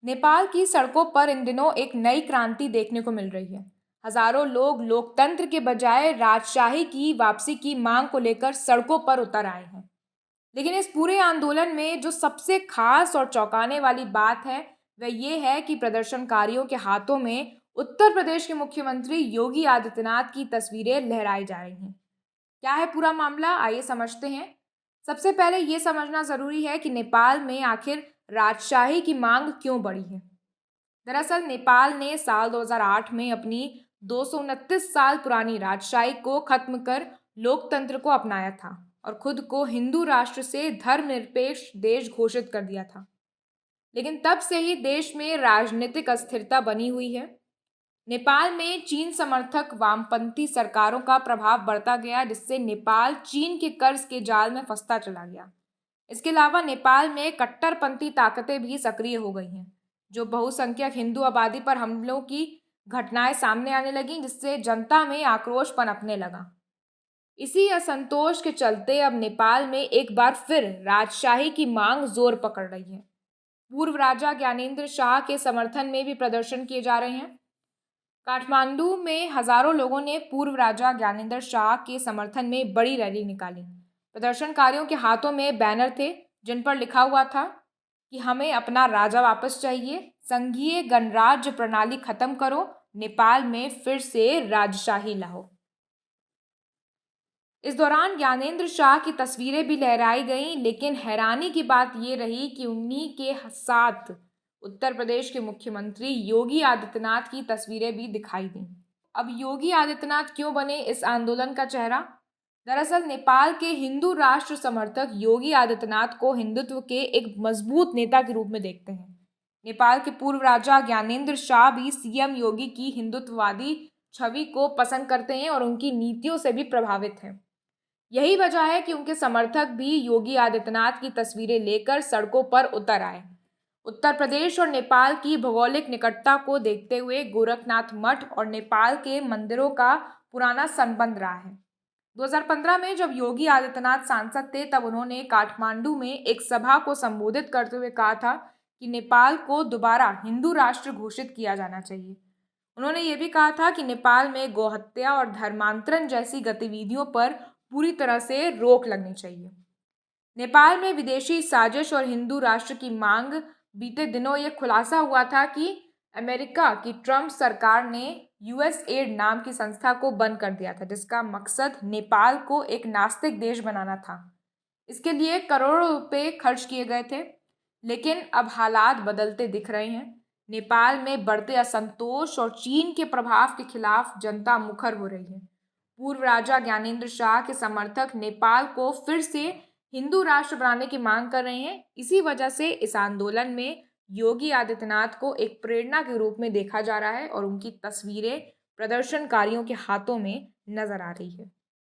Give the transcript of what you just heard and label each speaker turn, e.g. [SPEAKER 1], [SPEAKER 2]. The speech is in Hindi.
[SPEAKER 1] नेपाल की सड़कों पर इन दिनों एक नई क्रांति देखने को मिल रही है। हजारों लोग लोकतंत्र के बजाय राजशाही की वापसी की मांग को लेकर सड़कों पर उतर आए हैं। लेकिन इस पूरे आंदोलन में जो सबसे खास और चौंकाने वाली बात है, वह ये है कि प्रदर्शनकारियों के हाथों में उत्तर प्रदेश के मुख्यमंत्री योगी आदित्यनाथ की तस्वीरें लहराई जा रही हैं। क्या है पूरा मामला, आइए समझते हैं। सबसे पहले ये समझना जरूरी है कि नेपाल में आखिर राजशाही की मांग क्यों बढ़ी है। दरअसल नेपाल ने साल 2008 में अपनी 229 साल पुरानी राजशाही को खत्म कर लोकतंत्र को अपनाया था और खुद को हिंदू राष्ट्र से धर्मनिरपेक्ष देश घोषित कर दिया था। लेकिन तब से ही देश में राजनीतिक अस्थिरता बनी हुई है। नेपाल में चीन समर्थक वामपंथी सरकारों का प्रभाव बढ़ता गया, जिससे नेपाल चीन के कर्ज के जाल में फंसता चला गया। इसके अलावा नेपाल में कट्टरपंथी ताकतें भी सक्रिय हो गई हैं, जो बहुसंख्यक हिंदू आबादी पर हमलों की घटनाएं सामने आने लगी, जिससे जनता में आक्रोश पनपने लगा। इसी असंतोष के चलते अब नेपाल में एक बार फिर राजशाही की मांग जोर पकड़ रही है। पूर्व राजा ज्ञानेंद्र शाह के समर्थन में भी प्रदर्शन किए जा रहे हैं। काठमांडू में हजारों लोगों ने पूर्व राजा ज्ञानेंद्र शाह के समर्थन में बड़ी रैली निकाली। प्रदर्शनकारियों के हाथों में बैनर थे, जिन पर लिखा हुआ था कि हमें अपना राजा वापस चाहिए, संघीय गणराज्य प्रणाली खत्म करो, नेपाल में फिर से राजशाही लाओ। इस दौरान ज्ञानेंद्र शाह की तस्वीरें भी लहराई गईं, लेकिन हैरानी की बात यह रही कि उन्हीं के साथ उत्तर प्रदेश के मुख्यमंत्री योगी आदित्यनाथ की तस्वीरें भी दिखाई दी। अब योगी आदित्यनाथ क्यों बने इस आंदोलन का चेहरा? दरअसल नेपाल के हिंदू राष्ट्र समर्थक योगी आदित्यनाथ को हिंदुत्व के एक मजबूत नेता के रूप में देखते हैं। नेपाल के पूर्व राजा ज्ञानेंद्र शाह भी सीएम योगी की हिंदुत्ववादी छवि को पसंद करते हैं और उनकी नीतियों से भी प्रभावित हैं। यही वजह है कि उनके समर्थक भी योगी आदित्यनाथ की तस्वीरें लेकर सड़कों पर उतर आए। उत्तर प्रदेश और नेपाल की भौगोलिक निकटता को देखते हुए गोरखनाथ मठ और नेपाल के मंदिरों का पुराना संबंध रहा है। 2015 में जब योगी आदित्यनाथ सांसद थे, तब उन्होंने काठमांडू में एक सभा को संबोधित करते हुए कहा था कि नेपाल को दोबारा हिंदू राष्ट्र घोषित किया जाना चाहिए। उन्होंने ये भी कहा था कि नेपाल में गौहत्या और धर्मांतरण जैसी गतिविधियों पर पूरी तरह से रोक लगनी चाहिए। नेपाल में विदेशी साजिश और हिंदू राष्ट्र की मांग। बीते दिनों ये खुलासा हुआ था कि अमेरिका की ट्रंप सरकार ने यूएसएड नाम की संस्था को बंद कर दिया था, जिसका मकसद नेपाल को एक नास्तिक देश बनाना था। इसके लिए करोड़ों रुपए खर्च किए गए थे, लेकिन अब हालात बदलते दिख रहे हैं। नेपाल में बढ़ते असंतोष और चीन के प्रभाव के खिलाफ जनता मुखर हो रही है। पूर्व राजा ज्ञानेंद्र शाह के समर्थक नेपाल को फिर से हिंदू राष्ट्र बनाने की मांग कर रहे हैं। इसी वजह से इस आंदोलन में योगी आदित्यनाथ को एक प्रेरणा के रूप में देखा जा रहा है और उनकी तस्वीरें प्रदर्शनकारियों के हाथों में नजर आ रही है।